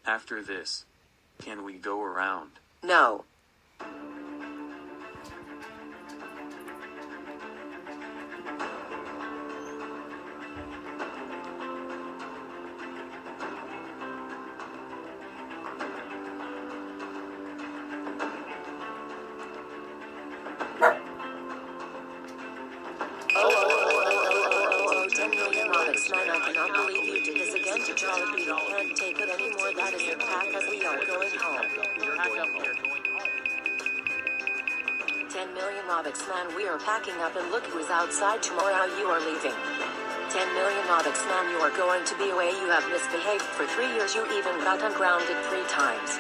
After this, can we go around? No. Oh, 10 million robux, man, I cannot believe you did this again to Jollibee. We can't take it anymore, that is a pack as we are going home. 10 million robux, man, we are packing up and look who's outside. Tomorrow you are leaving. 10 million robux, man, you are going to be away. You have misbehaved for 3 years, you even got ungrounded 3 times.